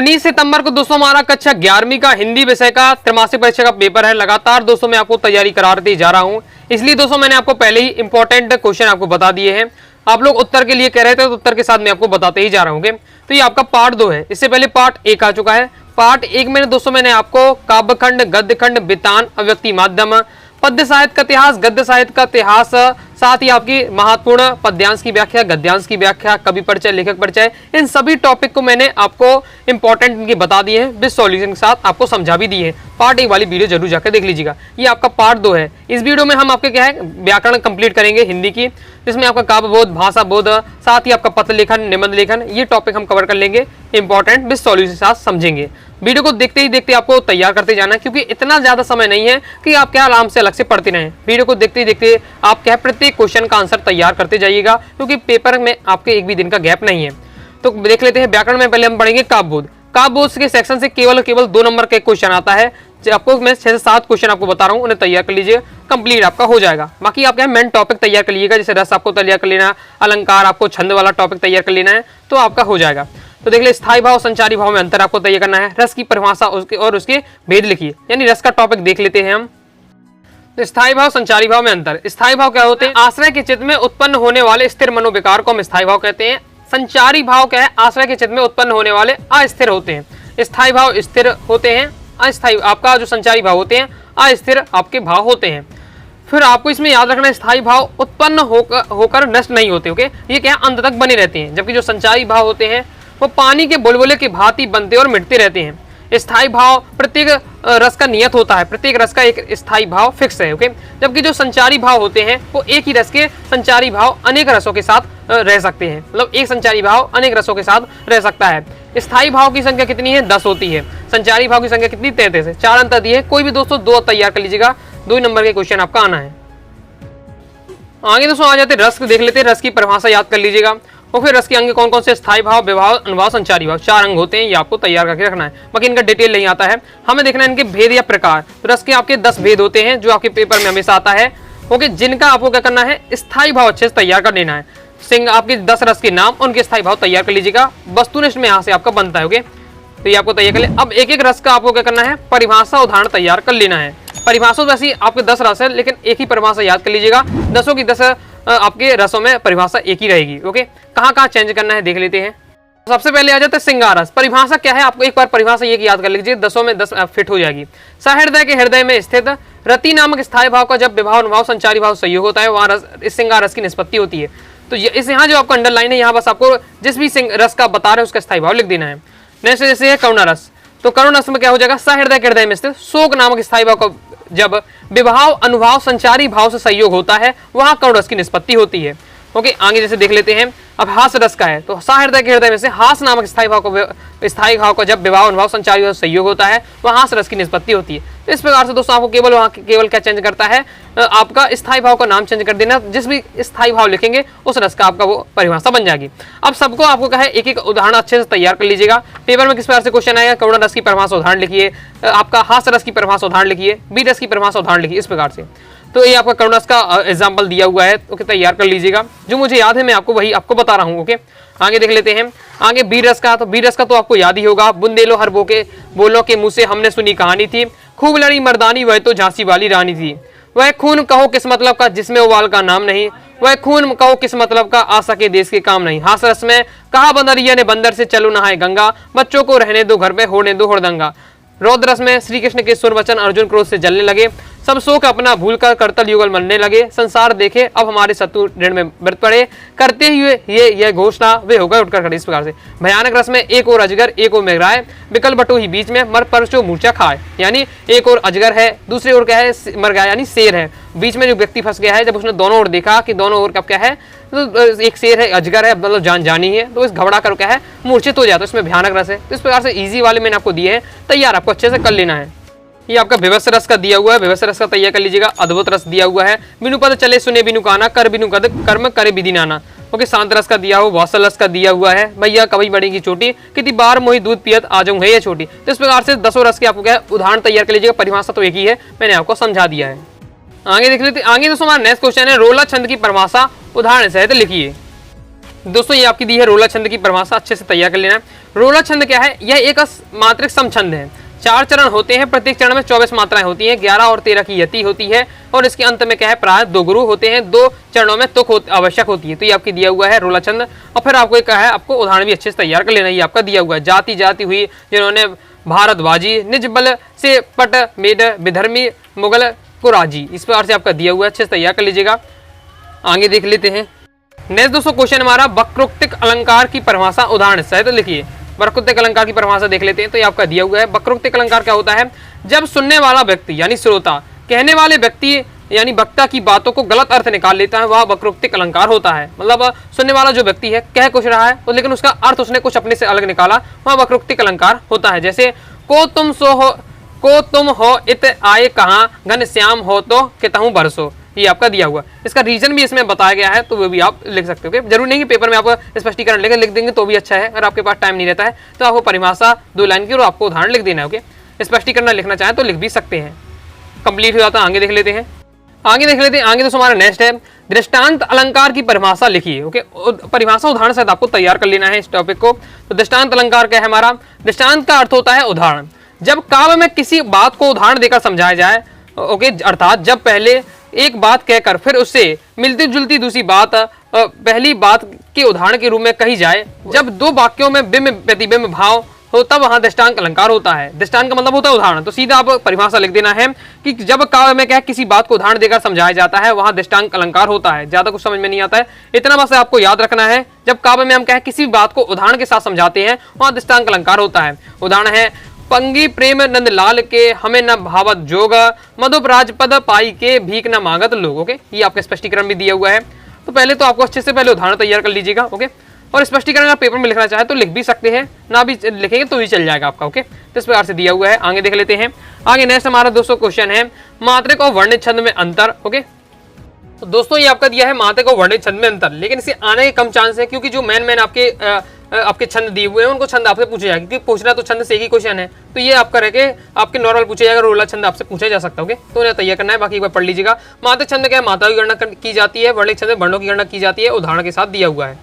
19 सितंबर को दोस्तों हमारा कक्षा 11वीं का हिंदी विषय का त्रैमासिक परीक्षा का पेपर है। लगातार दोस्तों मैं आपको तैयारी कराते जा रहा हूं, इसलिए दोस्तों मैंने आपको पहले ही इंपॉर्टेंट क्वेश्चन आपको बता दिए हैं। आप लोग उत्तर के लिए कह रहे थे तो उत्तर के साथ मैं आपको बताते ही जा रहा हूँ। तो ये आपका पार्ट 2 है। इससे पहले पार्ट 1 आ चुका है। पार्ट 1 में दोस्तों मैंने आपको काव्यखंड, गद्यखंड, बितान, अव्यक्ति माध्यम, पद्य साहित्य का इतिहास, गद्य साहित्य का इतिहास, साथ ही आपकी महत्वपूर्ण पद्यांश की व्याख्या, गद्यांश की व्याख्या, कवि परिचय, लेखक परिचय, इन सभी टॉपिक को मैंने आपको इंपॉर्टेंट इनके बता दिए हैं, विद सॉल्यूशन के साथ आपको समझा भी दिए हैं। पार्ट 1 वाली वीडियो जरूर जाकर देख लीजिएगा। ये आपका पार्ट 2 है। इस वीडियो में हम आपके क्या है व्याकरण कंप्लीट करेंगे हिंदी की, जिसमें आपका काव्य बोध, भाषा बोध, साथ ही आपका पत्र लेखन, निबंध लेखन, ये टॉपिक हम कवर कर लेंगे इंपॉर्टेंट, विद सॉल्यूशन के साथ समझेंगे। वीडियो को देखते ही देखते आपको तैयार करते जाना है, क्योंकि इतना ज्यादा समय नहीं है कि आप क्या आराम से अलग से पढ़ते रहें। वीडियो को देखते ही देखते आप क्या प्रत्येक क्वेश्चन का आंसर तैयार करते जाइएगा, क्योंकि पेपर में आपके एक भी दिन का गैप नहीं है। तो देख लेते हैं व्याकरण में। पहले हम पढ़ेंगे काव्यबोध। काव्यबोध के सेक्शन से केवल 2 नंबर का क्वेश्चन आता है। आपको मैं 6 से 7 क्वेश्चन आपको बता रहा हूँ, उन्हें तैयार कर लीजिए, कंप्लीट आपका हो जाएगा। बाकी आप क्या मेन टॉपिक तैयार कर लीजिएगा, जैसे रस आपको तैयार कर लेना, अलंकार आपको छंद वाला टॉपिक तैयार कर लेना है, तो आपका हो जाएगा। तो देख ले, स्थायी भाव संचारी भाव में अंतर आपको तैयार करना है। रस की परिभाषा उसके भेद लिखिए, यानी रस का टॉपिक देख लेते हैं हम। तो स्थायी भाव संचारी भाव में अंतर। स्थायी भाव क्या होते हैं? आश्रय के चित्त में उत्पन्न होने वाले स्थिर मनोविकार को हम स्थायी भाव कहते हैं। संचारी भाव क्या है? आश्रय के चित्त में उत्पन्न होने वाले अस्थिर होते हैं। स्थायी भाव स्थिर होते हैं, अस्थायी आपका जो संचारी भाव होते हैं अस्थिर आपके भाव होते हैं। फिर आपको इसमें याद रखना, स्थायी भाव उत्पन्न होकर नष्ट नहीं होते। ओके, ये क्या अंत तक बने रहते हैं, जबकि जो संचारी भाव होते हैं वो पानी के बुलबुले की भांति बनते और मिटते रहते हैं। स्थायी भाव प्रत्येक रस का नियत होता है, प्रत्येक रस का एक स्थायी भाव फिक्स है। ओके, जबकि जो संचारी भाव होते हैं वो एक ही रस के संचारी भाव अनेक रसों के साथ रह सकते हैं। मतलब एक संचारी भाव अनेक रसों के साथ रह सकता है। स्थायी भाव की संख्या कितनी है? 10 होती है। संचारी भाव की संख्या कितनी? 33 है। 4 अंतर दिए। कोई भी दोस्तों 2 तैयार कर लीजिएगा, 2 नंबर के क्वेश्चन आपका आना है। आगे दोस्तों आ जाते रस देख लेते हैं। रस की परिभाषा याद कर लीजिएगा, और फिर रस के अंग कौन कौन से? स्थायी भाव, विभाव, अनुभाव, संचारी भाव, 4 अंग होते हैं। ये आपको तैयार करके रखना है, बाकी इनका डिटेल नहीं आता है। हमें देखना है इनके भेद या प्रकार। तो रस के आपके 10 भेद होते हैं, जो आपके पेपर में हमेशा आता है। ओके, जिनका आपको क्या करना है? स्थायी भाव अच्छे से तैयार कर लेना है। सिंह आपके 10 रस के नाम, उनके स्थायी भाव तैयार कर लीजिएगा। वस्तुनिष्ठ में यहाँ से आपका बनता है। ओके, तो ये आपको तैयार कर ले। अब एक एक रस का आपको क्या करना है? परिभाषा उदाहरण तैयार कर लेना है। परिभाषा वैसे आपके 10 रस है, लेकिन एक ही परिभाषा याद कर लीजिएगा। 10 की 10 आपके रसों में परिभाषा एक ही रहेगी। ओके, कहाँ कहाँ चेंज करना है देख लेते हैं। सबसे पहले आ जाता है सिंगार रस। परिभाषा क्या है? आपको एक बार परिभाषा ये याद कर लीजिए, 10 में 10 फिट हो जाएगी। सहृदय के हृदय में स्थित रति नामक स्थायी भाव का जब विभाव, अनुभाव, संचारी भाव संयोग होता है, वहाँ इस सिंगार रस की निष्पत्ति होती है। तो इस यहाँ जो आपका अंडरलाइन है, यहाँ बस आपको जिस भी रस का बता रहे हैं उसका स्थायी भाव लिख देना है। नेक्स्ट जैसे है करुणा रस। तो करुणा रस में क्या हो जाएगा? सहृदय के हृदय में स्थित शोक नामक स्थायी भाव का जब विभाव, अनुभाव, संचारी भाव से संयोग होता है, वहां करुण रस की निष्पत्ति होती है। ओके, आगे जैसे देख लेते हैं। अब हास रस का है, तो सहृदय के हृदय में से हास नामक स्थायी भाव का जब विभाव, अनुभाव, संचारी भाव से संयोग होता है, वहां हास रस की निष्पत्ति होती है। तो इस प्रकार से दोस्तों आपको केवल क्या चेंज करता है? आपका स्थायी भाव का नाम चेंज कर देना। जिस भी स्थायी भाव लिखेंगे उस रस का आपका वो परिभाषा बन जाएगी। अब सबको आपको क्या है? एक एक उदाहरण अच्छे से तैयार कर लीजिएगा। पेपर में किस प्रकार से क्वेश्चन आएगा? करुणा रस की परिभाषा उदाहरण लिखिए, आपका हास रस की परिभाषा उदाहरण लिखिए, बी रस की परिभाषा उदाहरण लिखिए, इस प्रकार से। तो ये आपका करुणा रस का एग्जाम्पल दिया हुआ है, ओके, तैयार कर लीजिएगा। जो मुझे याद है मैं आपको वही आपको बता रहा हूँ। ओके, आगे देख लेते हैं। आगे बी रस का, तो बी रस का तो आपको याद ही होगा। बुंदेलो हर बोलो के मुंह से हमने सुनी कहानी थी, खूब लड़ी मर्दानी वह तो झांसी वाली रानी थी। वह खून कहो किस मतलब का जिसमें उबाल का नाम नहीं, वह खून कहो किस मतलब का आ सके देश के काम नहीं। हास रस में कहा बंदरिया ने बंदर से चलो नहाए गंगा, बच्चों को रहने दो घर पे होने दो हुड़दंगा। रौद्र रस में श्री कृष्ण के सुर वचन अर्जुन क्रोध से जलने लगे, सब शोक अपना भूल कर करतल युगल मनने लगे। संसार देखे अब हमारे शत्रु ऋण में व्रत पड़े, करते हुए ये घोषणा वे होकर उठकर खड़े। इस प्रकार से भयानक रस में एक और अजगर एक और मेघराय, विकल बटो ही बीच में मर परचो मूर्छा खाए। यानी एक और अजगर है, दूसरी ओर क्या है? मर गया, यानी शेर है। बीच में जो व्यक्ति फंस गया है, जब उसने दोनों ओर देखा कि दोनों ओर कब क्या है, तो एक शेर है, अजगर है, मतलब जान जानी है, तो इस घबरा कर क्या है? मूर्छित हो जाता है। इसमें भयानक रस है। तो इस प्रकार से इजी वाले मैंने आपको दिए हैं, तैयार आपको अच्छे से कर लेना है। ये आपका विवश रस का दिया हुआ है, विवश रस का तैयार कर लीजिएगा। अद्भुत रस दिया हुआ है। बिनु पद चले सुने बिनु काना, कर बिनु गद कर्म करे विधि नाना। ओके, शांत रस का दिया हुआ, वात्सल रस का दिया हुआ है। भैया कभी बढ़ेगी चोटी, कितनी बार मोही दूध पियत आ जाऊं है ये छोटी। तो इस प्रकार से 10 रस के आपको क्या है? उदाहरण तैयार कर लीजिएगा। परिभाषा तो एक ही है, मैंने आपको समझा दिया है। आगे देख लेते। आगे दोस्तों हमारा नेक्स्ट क्वेश्चन है रोला छंद की परिभाषा उदाहरण सहित लिखिए। दोस्तों ये आपकी दी है रोला छंद की परिभाषा, अच्छे से तैयार कर लेना है। रोला छंद क्या है? यह एक मात्रिक समछंद है। 4 चरण होते हैं, प्रत्येक चरण में 24 मात्राएं होती हैं, 11 और 13 की यति होती है और इसके अंत में क्या है? प्राय 2 गुरु होते हैं, 2 चरणों में तुक आवश्यक होती है। तो ये आपकी दिया हुआ है रोला छंद। और फिर आपको क्या है, आपको उदाहरण भी अच्छे से तैयार कर लेना। ये आपका दिया हुआ है, जाति जाति हुई जिन्होंने भारत बाजी, निज बल से पट मेड विधर्मी मुगल को राजी। इस प्रकार से आपका दिया हुआ है, अच्छे से तैयार कर लीजिएगा। आगे देख लेते हैं नेक्स्ट दोस्तों क्वेश्चन हमारा, वक्रोक्तिक अलंकार की परिभाषा उदाहरण सहित लिखिए। वक्रोक्तिक अलंकार की परिभाषा देख लेते हैं। तो ये आपका दिया हुआ है, वक्रोक्तिक अलंकार क्या होता है? जब सुनने वाला व्यक्ति यानी श्रोता कहने वाले व्यक्ति यानी वक्ता की बातों को गलत अर्थ निकाल लेता है, वह वक्रोक्तिक अलंकार होता है। मतलब सुनने वाला जो व्यक्ति है कह कुछ रहा है तो लेकिन उसका अर्थ उसने कुछ अपने से अलग निकाला, वह वक्रोक्तिक अलंकार होता है। जैसे को तुम हो इत आए कहाँ, घन श्याम हो तो कितहु बरसो। ये आपका दिया हुआ, इसका रीजन भी इसमें बताया गया है, तो वो भी आप लिख सकते हो। जरूरी नहीं कि पेपर में आप स्पष्टीकरण लेकर लिख देंगे तो भी अच्छा है। अगर आपके पास टाइम नहीं रहता है तो आपको परिभाषा 2 लाइन की और आपको उदाहरण लिख देना है। ओके, स्पष्टीकरण लिखना चाहें तो लिख भी सकते हैं। कंप्लीट हो जाता है। आगे देख लेते हैं। आगे दोस्तों हमारा नेक्स्ट है, दृष्टांत अलंकार की परिभाषा लिखिए। ओके, परिभाषा उदाहरण से आपको तैयार कर लेना है इस टॉपिक को। तो दृष्टांत अलंकार क्या है हमारा? दृष्टांत का अर्थ होता है उदाहरण। जब काव्य में किसी बात को उदाहरण देकर समझाया जाए, ओके, अर्थात जब पहले एक बात कहकर फिर उससे मिलती जुलती दूसरी बात पहली बात के उदाहरण के रूप में कही जाए, जब 2 वाक्यों में बिंब प्रतिबिंब भाव हो तब वहां दृष्टांत अलंकार होता है। दृष्टांत का मतलब होता है उदाहरण। तो सीधा आप परिभाषा लिख देना है कि जब काव्य में क्या किसी बात को उदाहरण देकर समझाया जाता है वहां दृष्टांत अलंकार होता है। ज्यादा कुछ समझ में नहीं आता है, इतना बस आपको याद रखना है। जब काव्य में हम क्या किसी बात को उदाहरण के साथ समझाते हैं वहां दृष्टांत अलंकार होता है। उदाहरण है, पंगी प्रेम नंद लाल के हमें न भावत जोग, मधुप राजपद पाई के भीख न मांगत लोग। ओके, ये आपका स्पष्टीकरण भी दिया हुआ है। तो पहले तो आपको अच्छे से पहले उदाहरण तैयार कर लीजिएगा। ओके, और स्पष्टीकरण अगर पेपर में लिखना चाहे तो लिख भी सकते हैं, ना भी लिखेंगे तो भी चल जाएगा आपका। ओके, तो इस प्रकार से दिया हुआ है। आगे देख लेते हैं। आगे नेक्स्ट हमारा दोस्तों क्वेश्चन है, मात्रिक और वर्णित छंद में अंतर। ओके, तो दोस्तों ये आपका दिया है मात्रिक और वर्णित छंद में अंतर, लेकिन इसे आने के कम चांस है क्योंकि जो मेन आपके छंद दिए हुए हैं उनको छंद आपसे पूछे जाएगा, क्योंकि पूछना तो छंद से एक ही क्वेश्चन है। तो ये आपका रह के आपके नॉर्मल पूछे जाएगा, रोला छंद आपसे पूछा जा सकता है। तो उन्हें तैयार करना है, बाकी एक बार पढ़ लीजिएगा। मात्रिक छंद क्या है? मात्रा की गणना की जाती है। वर्णित छंद वर्णों की गणना की जाती है, उदाहरण के साथ दिया हुआ है।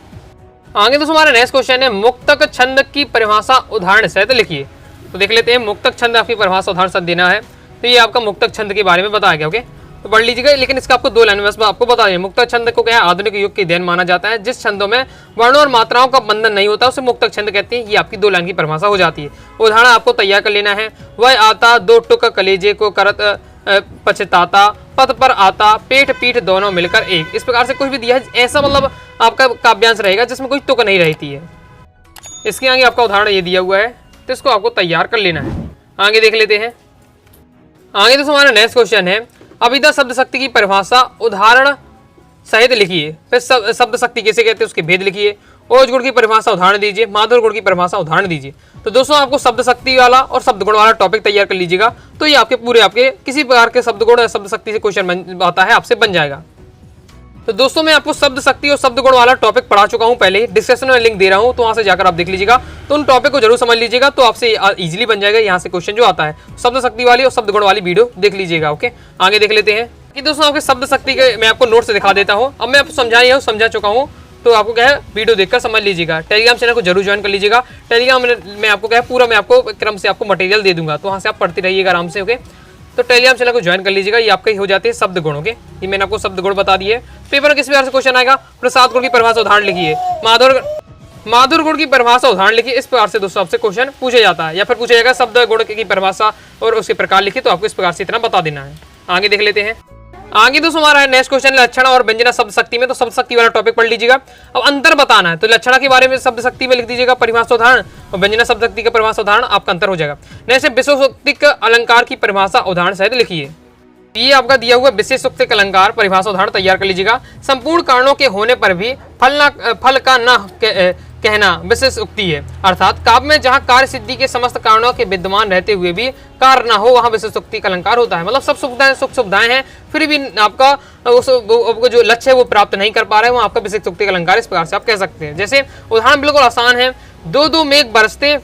आगे दोस्तों हमारा नेक्स्ट क्वेश्चन है, मुक्तक छंद की परिभाषा उदाहरण सहित लिखिए। तो देख लेते हैं, मुक्तक छंद आपकी परिभाषा उदाहरण सहित देना है। तो ये आपका मुक्तक छंद के बारे में बताया गया। ओके, तो पढ़ लीजिएगा, लेकिन इसका आपको 2 लाइन में आपको बता दें। मुक्तक छंद को क्या है? आधुनिक युग की देन माना जाता है। जिस छंदों में वर्णों और मात्राओं का बंधन नहीं होता उसे मुक्तक छंद कहते हैं। ये आपकी 2 लाइन की परिभाषा हो जाती है। उदाहरण आपको तैयार कर लेना है, वह आता 2 टुक कलेजे को करत पछताता, पद पर आता पेट पीठ दोनों मिलकर एक। इस प्रकार से कुछ भी दिया है ऐसा, मतलब आपका काव्यांश रहेगा जिसमें कोई तुक नहीं रहती है। इसके आगे आपका उदाहरण ये दिया हुआ है, तो इसको आपको तैयार कर लेना है। आगे देख लेते हैं। आगे दोस्तों हमारा नेक्स्ट क्वेश्चन है, अभिधा शब्द शक्ति की परिभाषा उदाहरण सहित लिखिए। फिर शब्द शक्ति कैसे कहते हैं उसके भेद लिखिए। ओज गुण की परिभाषा उदाहरण दीजिए। माधुर गुण की परिभाषा उदाहरण दीजिए। तो दोस्तों आपको शब्द शक्ति वाला और शब्द गुण वाला टॉपिक तैयार कर लीजिएगा, तो ये आपके पूरे आपके किसी प्रकार के शब्द गुण शब्द शक्ति से क्वेश्चन आता है आपसे बन जाएगा। तो दोस्तों मैं आपको शब्द शक्ति और शब्द गुण वाला टॉपिक पढ़ा चुका हूं पहले ही, डिस्क्रिप्शन में लिंक दे रहा हूं, तो वहां से जाकर आप देख लीजिएगा। तो उन टॉपिक को जरूर समझ लीजिएगा, तो आपसे इजीली बन जाएगा यहाँ से क्वेश्चन जो आता है। शब्द शक्ति वाली और शब्द गुण वाली वीडियो देख लीजिएगा। ओके, आगे देख लेते हैं कि दोस्तों आपके शब्द शक्ति के मैं आपको नोट से दिखा देता हूँ। अब मैं आपको समझा चुका हूँ, तो आपको क्या है वीडियो देखकर समझ लीजिएगा। टेलीग्राम चैनल को जरूर ज्वाइन कर लीजिएगा। टेलीग्राम में आपको क्या है पूरा मैं आपको क्रम से आपको मटेरियल दे दूंगा, तो वहाँ से आप पढ़ते रहिएगा आराम से। ओके, तो टेलीग्राम चैनल को ज्वाइन कर लीजिएगा। ये आपके हो जाते हैं शब्द गुण। ओके, ये मैंने आपको शब्द गुण बता दिए। पेपर में किस प्रकार से क्वेश्चन आएगा, प्रसाद गुण की परिभाषा उदाहरण लिखिए। माधुर गुण की परिभाषा उदाहरण लिखिए। इस प्रकार से दोस्तों आपसे क्वेश्चन पूछा जाता है, या फिर पूछा जाएगा शब्द गुण की परिभाषा और उसके प्रकार लिखिए। तो आपको इस प्रकार से इतना बता देना है। आगे देख लेते हैं। आगे दोस्तों हमारा नेक्स्ट क्वेश्चन लक्षण और व्यंजना शब्द शक्ति में। तो शब्द शक्ति वाला टॉपिक पढ़ लीजिएगा। अब अंतर बताना है, तो लक्षणा के बारे में शब्द शक्ति में लिख दीजिएगा परिभाषा उदाहरण, और व्यंजना शब्द शक्ति का परिभाषा उदाहरण, आपका अंतर हो जाएगा। नेक्स्ट विशेषोक्तिक अलंकार की परिभाषा उदाहरण सहित लिखिए। ये आपका दिया हुआ विशेषोक्तिक अलंकार परिभाषा उदाहरण तैयार कर लीजिएगा। संपूर्ण कारणों के होने पर भी फल का न कहना विशेष उक्ति है, अर्थात काव्य में जहाँ कार्य सिद्धि के समस्त कारणों के विद्यमान रहते हुए भी कार्य न हो वहाँ विशेष उक्ति का अलंकार होता है। मतलब सब सुख सुविधाएं हैं, फिर भी आपका जो लक्ष्य है वो प्राप्त नहीं कर पा रहे हैं, वो आपका विशेष उक्ति का अलंकार इस प्रकार से आप कह सकते हैं। जैसे उदाहरण बिल्कुल आसान है, 2-2 मेघ बरसते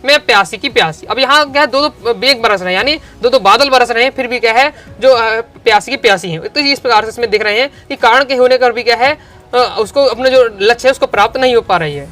मैं प्यासी की प्यासी। अब यहाँ क्या है, 2-2 मेघ बरस रहे हैं, यानी 2-2 बादल बरस रहे हैं, फिर भी क्या है जो प्यासी की प्यासी है। तो इस प्रकार से इसमें देख रहे हैं कि कारण के होने पर भी क्या है उसको अपना जो लक्ष्य है उसको प्राप्त नहीं हो पा रही है।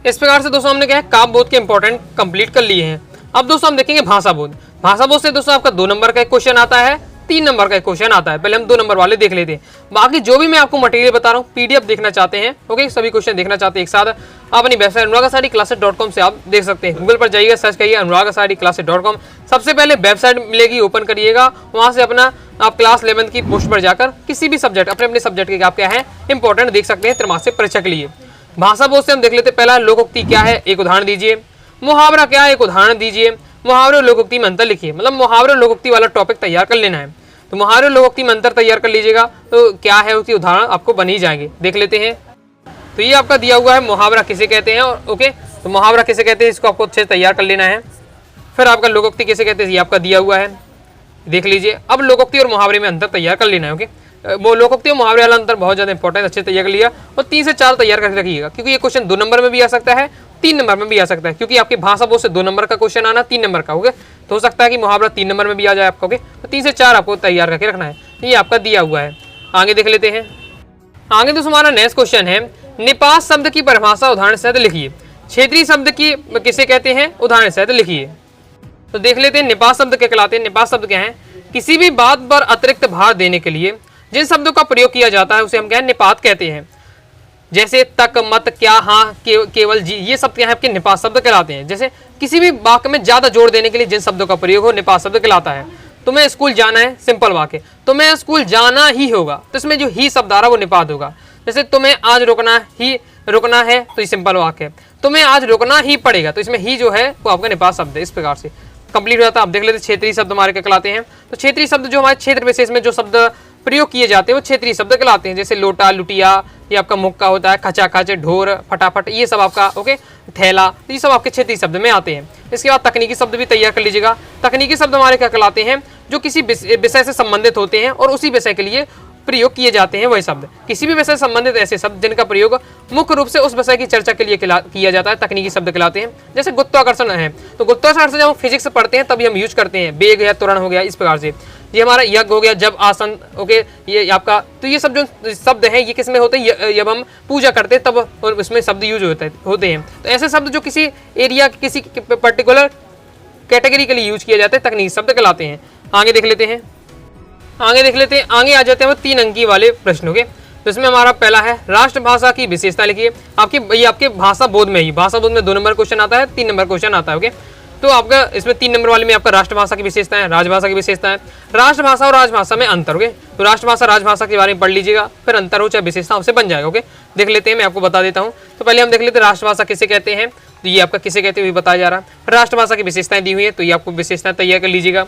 इस प्रकार से दोस्तों हमने क्या है काव्य बोध के इंपॉर्टेंट कंप्लीट कर लिए हैं। अब दोस्तों हम देखेंगे भाषा बोध। भाषा बोध से दोस्तों आपका 2 नंबर का एक क्वेश्चन आता है, 3 नंबर का एक क्वेश्चन आता है। पहले हम 2 नंबर वाले देख लेते हैं। बाकी जो भी मैं आपको मटेरियल बता रहा हूँ, पीडीएफ देखना चाहते हैं, ओके, सभी क्वेश्चन देखना चाहते हैं एक साथ, आप अपनी वेबसाइट अनुरागाचार्यक्लासेस.com से आप देख सकते हैं। गूगल पर जाइएगा, सर्च करिए अनुरागाचार्यक्लासेस.com। सबसे पहले वेबसाइट मिलेगी, ओपन करिएगा, वहां से अपना आप क्लास 11 की पोस्ट पर जाकर किसी भी सब्जेक्ट अपने सब्जेक्ट के आप क्या है इंपॉर्टेंट देख सकते हैं त्रैमासिक परीक्षा के लिए। भाषा बोध से हम देख लेते हैं। पहला लोकोक्ति क्या है, एक उदाहरण दीजिए। मुहावरा क्या है, एक उदाहरण दीजिए। मुहावरे और लोकोक्ति में अंतर लिखिए। मतलब मुहावरे और लोकोक्ति वाला टॉपिक तैयार कर लेना है। तो मुहावरे और लोकोक्ति में अंतर तैयार कर लीजिएगा, तो क्या है उसकी उदाहरण आपको बन ही जाएंगे। देख लेते हैं। तो ये आपका दिया हुआ है मुहावरा किसे कहते हैं, और ओके, तो मुहावरा किसे कहते हैं इसको आपको अच्छे से तैयार कर लेना है। फिर आपका लोकोक्ति किसे कहते हैं ये आपका दिया हुआ है, देख लीजिए। अब लोकोक्ति और मुहावरे में अंतर तैयार कर लेना है। ओके, वो लोकोक्ति और मुहावरे वाला अंतर बहुत ज्यादा इंपॉर्टेंट, अच्छे तैयार कर लिया। और 3 से 4 तैयार करके रखिएगा, क्योंकि ये क्वेश्चन 2 नंबर में भी आ सकता है, 3 नंबर में भी आ सकता है। क्योंकि आपकी भाषा बोध से 2 नंबर का क्वेश्चन आना, 3 नंबर का, ओके, तो हो सकता है कि मुहावरा 3 नंबर में भी आ जाए आपका। ओके, तो 3 से 4 आपको तैयार करके रखना है। ये आपका दिया हुआ है। आगे देख लेते हैं। आगे तो हमारा नेक्स्ट क्वेश्चन है, निपात शब्द की परिभाषा उदाहरण सहित लिखिए। क्षेत्रीय शब्द की किसे कहते हैं, उदाहरण सहित लिखिए। तो देख लेते हैं निपात शब्द क्या कहलाते हैं। निपात शब्द क्या है, किसी भी बात पर अतिरिक्त भार देने के लिए जिन शब्दों का प्रयोग किया जाता है उसे हम क्या है निपात कहते हैं। जैसे तक, मत, क्या, हाँ, केवल, जी, ये सब क्या है आपके निपात शब्द कहलाते हैं। जैसे किसी भी वाक्य में ज्यादा जोर देने के लिए जिन शब्दों का प्रयोग हो निपात शब्द कहलाता है। तुम्हें स्कूल जाना है, सिंपल वाक्य, तुम्हें स्कूल जाना ही होगा, तो इसमें जो ही शब्द आ रहा है वो निपात होगा। जैसे तुम्हें आज रुकना है, तो ये सिंपल वाक्य है। तुम्हें आज रुकना ही पड़ेगा, तो इसमें ही जो है वो आपका निपात शब्द है। इस प्रकार से कंप्लीट हो जाता है। आप देख लेते क्षेत्रीय शब्द हमारे क्या कहलाते हैं। तो क्षेत्रीय शब्द जो हमारे क्षेत्र विशेष में जो शब्द प्रयोग किए जाते हैं वो क्षेत्रीय शब्द कहलाते हैं। जैसे लोटा, लुटिया, ये आपका मुक्का होता है, खचाखच, ढोर, फटाफट, ये सब आपका ओके, थैला, तो ये सब आपके क्षेत्रीय शब्द में आते हैं। इसके बाद तकनीकी शब्द भी तैयार कर लीजिएगा। तकनीकी शब्द हमारे क्या कहलाते हैं, जो किसी विषय से संबंधित होते हैं और उसी विषय के लिए प्रयोग किए जाते हैं वही शब्द। किसी भी विषय से संबंधित ऐसे शब्द जिनका प्रयोग मुख्य रूप से उस विषय की चर्चा के लिए किया जाता है तकनीकी शब्द कहलाते हैं। जैसे गुरुत्वाकर्षण है, तो गुरुत्वाकर्षण जब हम फिजिक्स पढ़ते हैं तभी हम यूज करते हैं। वेग या त्वरण हो गया, इस प्रकार से। ये हमारा यज्ञ हो गया, जब, आसन, ओके, ये आपका, तो ये सब जो शब्द हैं ये किस में होते हैं, जब हम पूजा करते हैं तब और इसमें शब्द यूज होते हैं। तो ऐसे शब्द जो किसी एरिया, किसी पर्टिकुलर कैटेगरी के लिए यूज किए जाते हैं तकनीकी शब्द कहलाते हैं। आगे देख लेते हैं। आगे आ जाते हैं 3 अंकी वाले प्रश्नों के। तो इसमें हमारा पहला है राष्ट्रभाषा की विशेषता लिखिए। ये आपके भाषा बोध में ही, भाषा बोध में 2 नंबर क्वेश्चन आता है, 3 नंबर क्वेश्चन आता है। ओके, तो आपका इसमें 3 नंबर वाले में आपका राष्ट्रभाषा की विशेषता है, राजभाषा की विशेषता है। राष्ट्रभाषा और राजभाषा में अंतर, ओके, तो राष्ट्रभाषा राजभाषा के बारे में पढ़ लीजिएगा, फिर अंतर हो चाहे विशेषता आपसे बन जाएगा। ओके, देख लेते हैं, मैं आपको बता देता हूँ। तो पहले हम देख लेते हैं राष्ट्रभाषा किसे कहते हैं। तो ये आपका किसे कहते हैं बताया जा रहा है। राष्ट्रभाषा की विशेषताएं दी हुई है, तो ये आपको विशेषताएं तैयार कर लीजिएगा।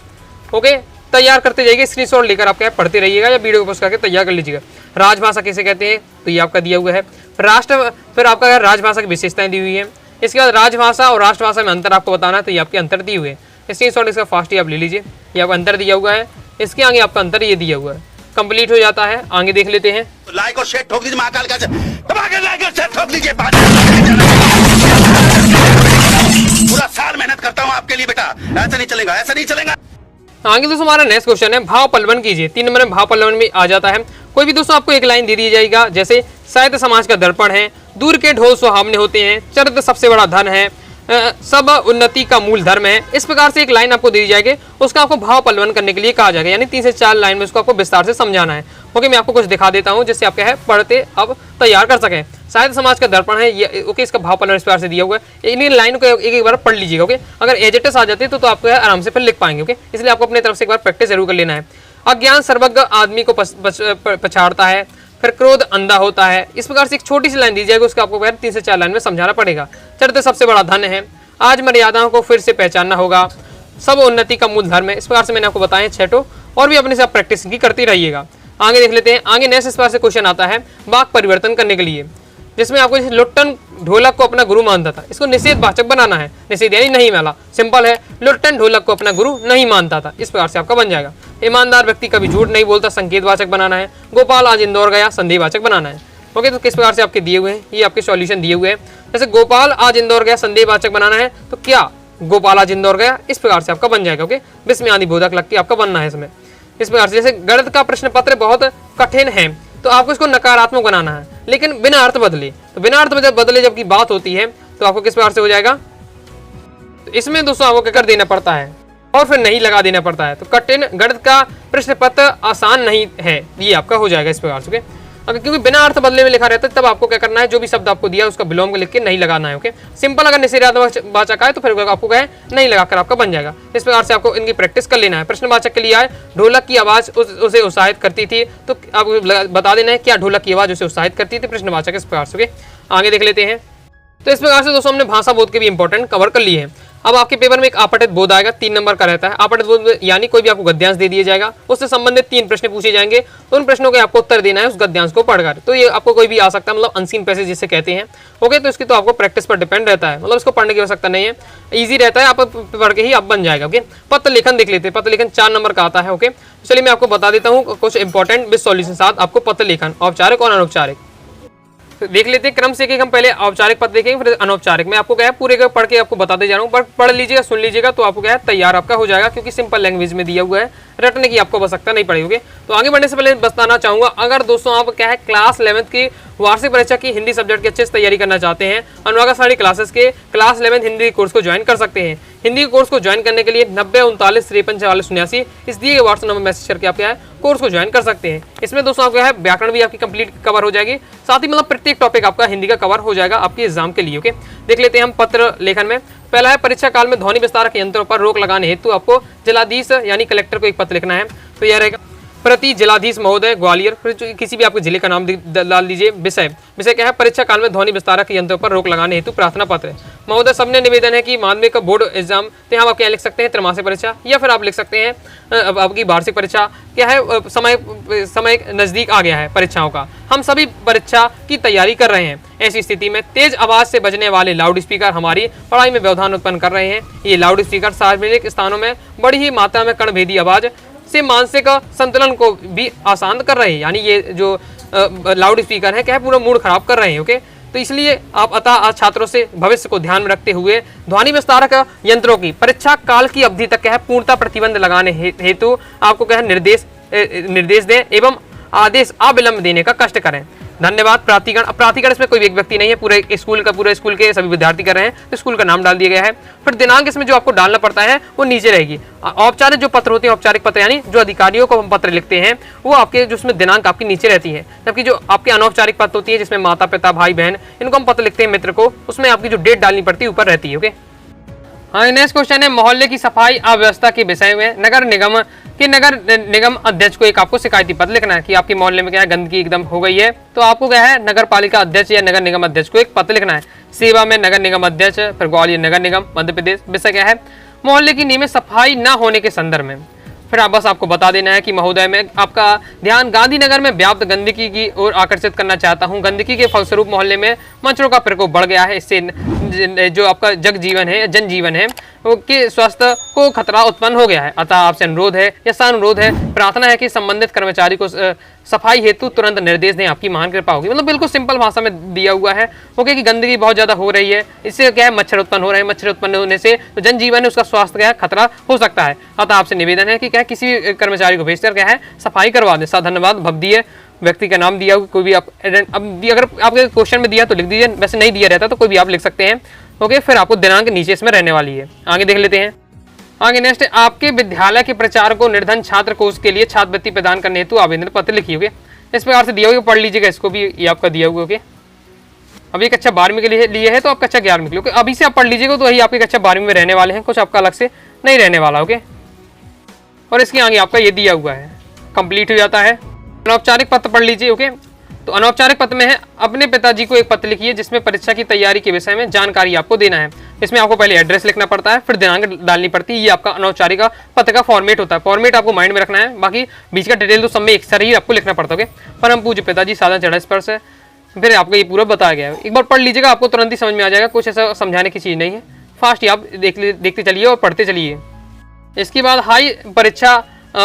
ओके, तैयार करते जाइए, स्क्रीनशॉट लेकर आप क्या पढ़ते रहिएगा या वीडियो को पॉज करके तैयार कर लीजिएगा। राजभाषा किसे कहते हैं, तो ये आपका दिया हुआ है। फिर आपका राजभाषा की विशेषताएं दी हुई है। इसके बाद राजभाषा और राष्ट्रभाषा में अंतर आपको बताना है, तो ये आपके अंतर दिए हुए हैं। स्क्रीनशॉट इसका फास्ट ही आप ले लीजिए, ये आपका अंतर दिया हुआ है। इसके आगे आपका अंतर ये दिया हुआ है, कंप्लीट हो जाता है। आगे देख लेते हैं। लाइक और शेयर ठोक दीजिए, महाकाल का लाइक और शेयर ठोक दीजिए। पूरा साल मेहनत करता हूँ आपके लिए बेटा, ऐसा नहीं चलेगा, ऐसा नहीं चलेगा। आगे दोस्तों हमारा नेक्स्ट क्वेश्चन है भाव पल्लवन कीजिए। 3 नंबर में भाव पल्लवन में आ जाता है। कोई भी दोस्तों आपको एक लाइन दे दी जाएगा, जैसे साहित्य समाज का दर्पण है, दूर के ढोल सुहावने होते हैं, चरित्र सबसे बड़ा धन है, सब उन्नति का मूल धर्म है। इस प्रकार से एक लाइन आपको दी जाएगी, उसका आपको भाव पल्लवन करने के लिए कहा जाएगा। यानी 3 से 4 लाइन में उसको आपको विस्तार से समझाना है। ओके, मैं आपको कुछ दिखा देता हूँ जिससे आप क्या है पढ़ते अब तैयार कर सकें। साहित्य समाज का दर्पण है ये, ओके, इसका भाव पल्लवन इस प्रकार से दिया हुआ है। इन लाइन को एक बार पढ़ लीजिएगा। ओके, अगर एजेटिस आ जाते तो आपको आराम से फिर लिख पाएंगे। ओके, इसलिए आपको अपनी तरफ से एक बार प्रैक्टिस जरूर कर लेना है। अज्ञान सर्वज्ञ आदमी को पछाड़ता है, फिर क्रोध अंधा होता है। इस प्रकार से एक छोटी सी लाइन दी जाएगी, उसका आपको 3 से 4 लाइन में समझाना पड़ेगा। चरित्र सबसे बड़ा धन है, आज मर्यादाओं को फिर से पहचानना होगा, सब उन्नति का मूल धर्म है। इस प्रकार से मैंने आपको बताया 6 और भी अपने से आप प्रैक्टिस की करती रहिएगा। आगे देख लेते हैं। आगे नेक्स्ट इस प्रकार से क्वेश्चन आता है वाक्य परिवर्तन करने के लिए, जिसमें आपको लुट्टन ढोलक को अपना गुरु मानता था, इसको निषेधवाचक बनाना है। निषेध यानी नहीं वाला, सिंपल है। लुट्टन ढोलक को अपना गुरु नहीं मानता था, इस प्रकार से आपका बन जाएगा। ईमानदार व्यक्ति कभी झूठ नहीं बोलता, संकेतवाचक बनाना है। गोपाल आज इंदौर गया, संदेहवाचक बनाना है। ओके, तो किस प्रकार से आपके दिए हुए हैं, ये आपके सॉल्यूशन दिए हुए हैं। जैसे गोपाल आज इंदौर गया, संदेहवाचक बनाना है, तो क्या गोपाल आज इंदौर गया, इस प्रकार से आपका बन जाएगा। ओके, विस्मय आदि बोधक लग के आपका बनना है इसमें। इस प्रकार से जैसे गणित का प्रश्न पत्र बहुत कठिन है तो आपको इसको नकारात्मक बनाना है, लेकिन बिना अर्थ बदले। तो बिना अर्थ बदले जबकि बात होती है तो आपको किस प्रकार से हो जाएगा, तो इसमें दोस्तों आपको क्या कर देना पड़ता है और फिर नहीं लगा देना पड़ता है। तो कठिन गणित का प्रश्न पत्र आसान नहीं है, ये आपका हो जाएगा इस प्रकार से। अगर क्योंकि बिना अर्थ बदले में लिखा रहता है तब आपको क्या करना है, जो भी शब्द आपको दिया उसका विलोम लिख के नहीं लगाना है। ओके, सिंपल अगर निषेधार्थवाचक आए तो फिर आपको कहे नहीं लगाकर आपका बन जाएगा। इस प्रकार से आपको इनकी प्रैक्टिस कर लेना है। प्रश्नवाचक के लिए आए ढोलक की आवाज उसे उत्साहित करती थी, तो आपको बता देना है क्या ढोलक की आवाज उसे उत्साहित करती थी, प्रश्नवाचक इस प्रकार से। आगे देख लेते हैं। तो इस प्रकार से दोस्तों हमने भाषा बोध के भी इंपॉर्टेंट कवर कर लिए हैं। अब आपके पेपर में एक आपठित बोध आएगा, 3 नंबर का रहता है। आपठित बोध यानी कोई भी आपको गद्यांश दे दिया जाएगा, उससे संबंधित 3 प्रश्न पूछे जाएंगे, तो उन प्रश्नों के आपको उत्तर देना है उस गद्यांश को पढ़कर। तो ये आपको कोई भी आ सकता है, मतलब अनसीन पैसेज जिसे कहते हैं। ओके, तो इसकी तो आपको प्रैक्टिस पर डिपेंड रहता है, मतलब इसको पढ़ने की आवश्यकता नहीं है, ईजी रहता है, आप पढ़ के ही आप बन जाएगा। ओके, पत्र लेखन देख लेते हैं। पत्र लेखन 4 नंबर का आता है। ओके, चलिए मैं आपको बता देता हूँ कुछ इंपॉर्टेंट विद सॉल्यूशन साथ आपको पत्र लेखन औपचारिक और अनौपचारिक देख लेते हैं। क्रम से कि हम पहले औपचारिक पत्र देखेंगे फिर अनौपचारिक। मैं आपको क्या है पूरे पढ़ के आपको बताते जा रहा हूँ, पर पढ़ लीजिएगा, सुन लीजिएगा, तो आपको क्या है तैयार आपका हो जाएगा, क्योंकि सिंपल लैंग्वेज में दिया हुआ है, रटने की आपको आवश्यकता नहीं पड़ेगी। तो आगे बढ़ने से पहले बताना चाहूंगा, अगर दोस्तों आप क्या है क्लास 11th की वार्षिक परीक्षा की हिंदी सब्जेक्ट की अच्छे से तैयारी करना चाहते हैं, अनुरागा साड़ी क्लासेस के क्लास 11 हिंदी कोर्स को ज्वाइन कर सकते हैं। हिंदी कोर्स को ज्वाइन करने के लिए 90 39 53 44 89 इस दिए गए व्हाट्सएप नंबर मैसेज करके आप क्या है कोर्स को ज्वाइन कर सकते हैं। इसमें दोस्तों आपका है व्याकरण भी आपकी कंप्लीट कवर हो जाएगी, साथ ही मतलब प्रत्येक टॉपिक आपका हिंदी का कवर हो जाएगा आपके एग्जाम के लिए। ओके, देख लेते हैं हम पत्र लेखन में। पहला है परीक्षा काल में ध्वनि विस्तारक यंत्रों पर रोक लगाने हेतु आपको जिलाधीश यानी कलेक्टर को एक पत्र लिखना है। तो यह रहेगा प्रति जिलाधीश महोदय ग्वालियर, फिर किसी भी आपके जिले का नाम डाल दीजिए। विषय क्या है परीक्षा काल में ध्वनि विस्तारक यंत्रों पर रोक लगाने हेतु प्रार्थना पत्र। महोदय सबने निवेदन है कि माध्यमिक बोर्ड एग्जाम तो हम आप क्या लिख सकते हैं त्रैमासिक परीक्षा, या फिर आप लिख सकते हैं आपकी वार्षिक परीक्षा। क्या है समय नजदीक आ गया है परीक्षाओं का, हम सभी परीक्षा की तैयारी कर रहे हैं। ऐसी स्थिति में तेज आवाज से बजने वाले लाउड स्पीकर हमारी पढ़ाई में व्यवधान उत्पन्न कर रहे हैं। ये लाउड स्पीकर सार्वजनिक स्थानों में बड़ी ही मात्रा में कणभेदी आवाज से मानसिक संतुलन को भी आसान कर रहे हैं, यानी ये जो लाउड स्पीकर है क्या है पूरा मूड खराब कर रहे हैं। ओके, तो इसलिए आप अतः छात्रों से भविष्य को ध्यान में रखते हुए ध्वनि विस्तारक यंत्रों की परीक्षा काल की अवधि तक क्या है पूर्णतः प्रतिबंध लगाने हेतु आपको क्या है निर्देश दें एवं आदेश अविलंब देने का कष्ट करें। धन्यवाद। प्राधिकरण, अब प्राधिकरण इसमें कोई एक व्यक्ति नहीं है, पूरे स्कूल के सभी विद्यार्थी कर रहे हैं, तो स्कूल का नाम डाल दिया गया है। फिर दिनांक इसमें जो आपको डालना पड़ता है वो नीचे रहेगी। औपचारिक जो पत्र होते हैं, औपचारिक पत्र यानी जो अधिकारियों को हम पत्र लिखते हैं वो आपके जो उसमें दिनांक आपकी नीचे रहती है, जबकि जो आपके अनौपचारिक पत्र होती है जिसमें माता पिता भाई बहन इनको हम पत्र लिखते हैं मित्र को, उसमें आपकी जो डेट डालनी पड़ती है ऊपर रहती है। ओके, हाँ, नेक्स्ट क्वेश्चन है मोहल्ले की सफाई अव्यवस्था के विषय में नगर निगम अध्यक्ष को एक आपको शिकायती पत्र लिखना है कि आपके मोहल्ले में क्या है गंदगी एकदम हो गई है, तो आपको क्या है नगर पालिका अध्यक्ष या नगर निगम अध्यक्ष को एक पत्र लिखना है। सेवा में नगर निगम अध्यक्ष, फिर ग्वालियर नगर निगम मध्य प्रदेश। विषय क्या है मोहल्ले की नियमित सफाई न होने के संदर्भ में। फिर आप बस आपको बता देना है कि महोदय मैं आपका ध्यान गांधीनगर में व्याप्त गंदगी की ओर आकर्षित करना चाहता हूं। गंदगी के फलस्वरूप मोहल्ले में मच्छरों का प्रकोप बढ़ गया है, इससे जो आपका जनजीवन है के स्वास्थ्य को खतरा उत्पन्न हो गया है। अतः आपसे अनुरोध है या अनुरोध है, प्रार्थना है कि संबंधित कर्मचारी को सफाई हेतु तुरंत निर्देश दें, आपकी महान कृपा होगी। मतलब बिल्कुल सिंपल भाषा में दिया हुआ है ओके कि गंदगी बहुत ज्यादा हो रही है, इससे क्या है मच्छर उत्पन्न हो रहे हैं, मच्छर उत्पन्न होने से तो जनजीवन है उसका स्वास्थ्य क्या है खतरा हो सकता है। अतः आपसे निवेदन है कि क्या किसी कर्मचारी को भेजकर क्या है सफाई करवा दें। धन्यवाद। भवदीय व्यक्ति का नाम दिया, कोई भी आप अब अगर आपके क्वेश्चन में दिया तो लिख दीजिए, वैसे नहीं दिया रहता तो कोई भी आप लिख सकते हैं। ओके, फिर आपको दिनांक नीचे इसमें रहने वाली है। आगे देख लेते हैं। आगे नेक्स्ट, आपके विद्यालय के प्रचार को निर्धन छात्र कोष के लिए छात्रवृत्ति प्रदान करने हेतु आवेदन पत्र लिखिए। ओके, इस प्रकार से दिया हुआ, पढ़ लीजिएगा इसको भी, ये आपका दिया हुआ। ओके, अभी कक्षा 12वीं के लिए है तो आप कक्षा 11वीं के लिए अभी से आप पढ़ लीजिएगा, तो वही आपकी कक्षा 12वीं में रहने वाले हैं, कुछ आपका अलग से नहीं रहने वाला। ओके, और इसके आगे आपका ये दिया हुआ है, कंप्लीट हो जाता है। अनौपचारिक पत्र पढ़ लीजिए। ओके, तो अनौपचारिक पत्र में है अपने पिताजी को एक पत्र लिखिए जिसमें परीक्षा की तैयारी के विषय में जानकारी आपको देना है। इसमें आपको पहले एड्रेस लिखना पड़ता है, फिर दिनांक डालनी पड़ती है। ये आपका अनौपचारिक पत्र का फॉर्मेट होता है, फॉर्मेट आपको माइंड में रखना है, बाकी बीच का डिटेल तो सब में एक साथ ही आपको लिखना पड़ता है। परम पूज्य पिताजी साधन चढ़ा स्पर्श, फिर आपको ये पूरा बताया गया है। एक बार पढ़ लीजिएगा, आपको तुरंत ही समझ में आ जाएगा, कुछ ऐसा समझाने की चीज़ नहीं है, फास्ट ही आप देखते चलिए और पढ़ते चलिए। इसके बाद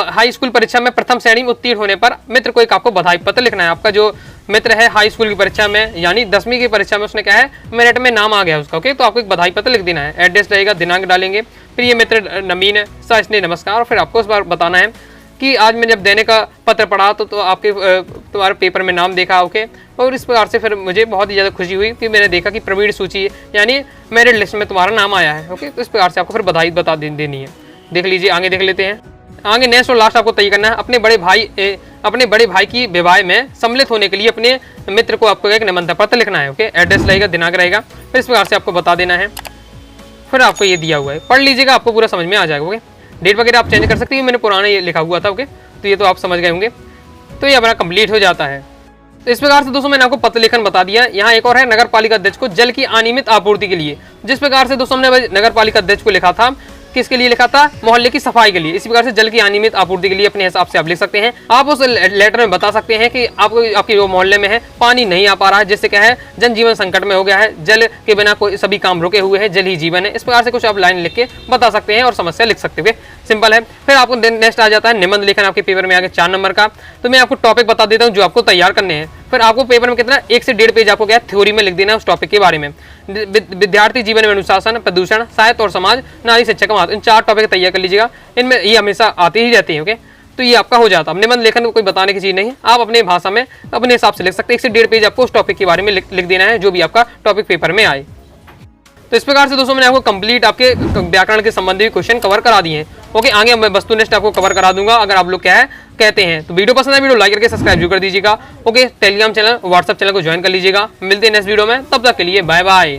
हाई स्कूल परीक्षा में प्रथम श्रेणी में उत्तीर्ण होने पर मित्र को एक आपको बधाई पत्र लिखना है। आपका जो मित्र है हाई स्कूल की परीक्षा में यानी 10वीं की परीक्षा में उसने क्या है मेरिट में नाम आ गया उसका। ओके, तो आपको एक बधाई पत्र लिख देना है, एड्रेस रहेगा, दिनांक डालेंगे, फिर ये मित्र नवीन है, सर इसलिए नमस्कार, और फिर आपको इस बार बताना है कि आज मैंने जब देने का पत्र पढ़ा तो आपके तुम्हारे पेपर में नाम देखा, ओके। और इस प्रकार से फिर मुझे बहुत ही ज़्यादा खुशी हुई कि मैंने देखा कि प्रवीण सूची यानी मेरिट लिस्ट में तुम्हारा नाम आया है, ओके। तो इस प्रकार से आपको फिर बधाई बता देनी है। देख लीजिए, आगे देख लेते हैं। आगे नेक्स्ट और लास्ट आपको तय करना है, अपने बड़े भाई की विवाह में सम्मिलित होने के लिए अपने मित्र को आपको एक निमंत्रण पत्र लिखना है, ओके। एड्रेस रहेगा, दिनांक रहेगा, फिर इस प्रकार से आपको बता देना है। फिर आपको ये दिया हुआ है, पढ़ लीजिएगा, आपको पूरा समझ में आ जाएगा, ओके। डेट वगैरह आप चेंज कर सकते हैं, मैंने पुराना ये लिखा हुआ था, ओके। तो ये तो आप समझ गए होंगे। तो ये हमारा कंप्लीट हो जाता है। तो इस प्रकार से दोस्तों मैंने आपको पत्र लेखन बता दिया। यहाँ एक और है, नगर पालिका अध्यक्ष को जल की अनियमित आपूर्ति के लिए। जिस प्रकार से दोस्तों हमने नगर पालिका अध्यक्ष को लिखा था, किसके लिए लिखा था? मोहल्ले की सफाई के लिए। इसी प्रकार से जल की अनियमित आपूर्ति के लिए अपने हिसाब से आप लिख सकते हैं। आप उस लेटर में बता सकते हैं कि आपके जो मोहल्ले में है पानी नहीं आ पा रहा है, जिससे क्या है जनजीवन संकट में हो गया है, जल के बिना कोई सभी काम रुके हुए हैं, जल ही जीवन है। इस प्रकार से कुछ आप लाइन लिख के बता सकते हैं और समस्या लिख सकते हुए, सिंपल है। फिर आपको नेक्स्ट आ जाता है निबंध लेखन, आपके पेपर में आगे 4 नंबर का। तो मैं आपको टॉपिक बता देता हूँ जो आपको तैयार करने हैं। फिर आपको पेपर में कितना 1 से 1.5 पेज आपको क्या थ्योरी में लिख देना है उस टॉपिक के बारे में। विद्यार्थी जीवन में अनुशासन, प्रदूषण, साहित्य और समाज, नारी शिक्षा का महत्व, इन 4 टॉपिक तैयार कर लीजिएगा। इनमें ये हमेशा आते ही रहते हैं, ओके। तो ये आपका हो जाता है। निबंध लेखन को कोई बताने की चीज़ नहीं है, आप अपने भाषा में अपने हिसाब से लिख सकते हैं। 1 से 1.5 पेज आपको उस टॉपिक के बारे में लिख देना है जो भी आपका टॉपिक पेपर में आए। तो इस प्रकार से दोस्तों मैंने आपको कंप्लीट आपके व्याकरण के संबंधी क्वेश्चन कवर करा दिए हैं, ओके। आगे मैं वस्तुनिष्ठ आपको कवर करा दूंगा अगर आप लोग क्या है कहते हैं। तो वीडियो पसंद है, वीडियो लाइक करके सब्सक्राइब जरूर कर दीजिएगा, okay. Telegram channel, WhatsApp channel को ज्वाइन कर लीजिएगा। मिलते हैं नेक्स्ट वीडियो में, तब तक के लिए बाय बाय।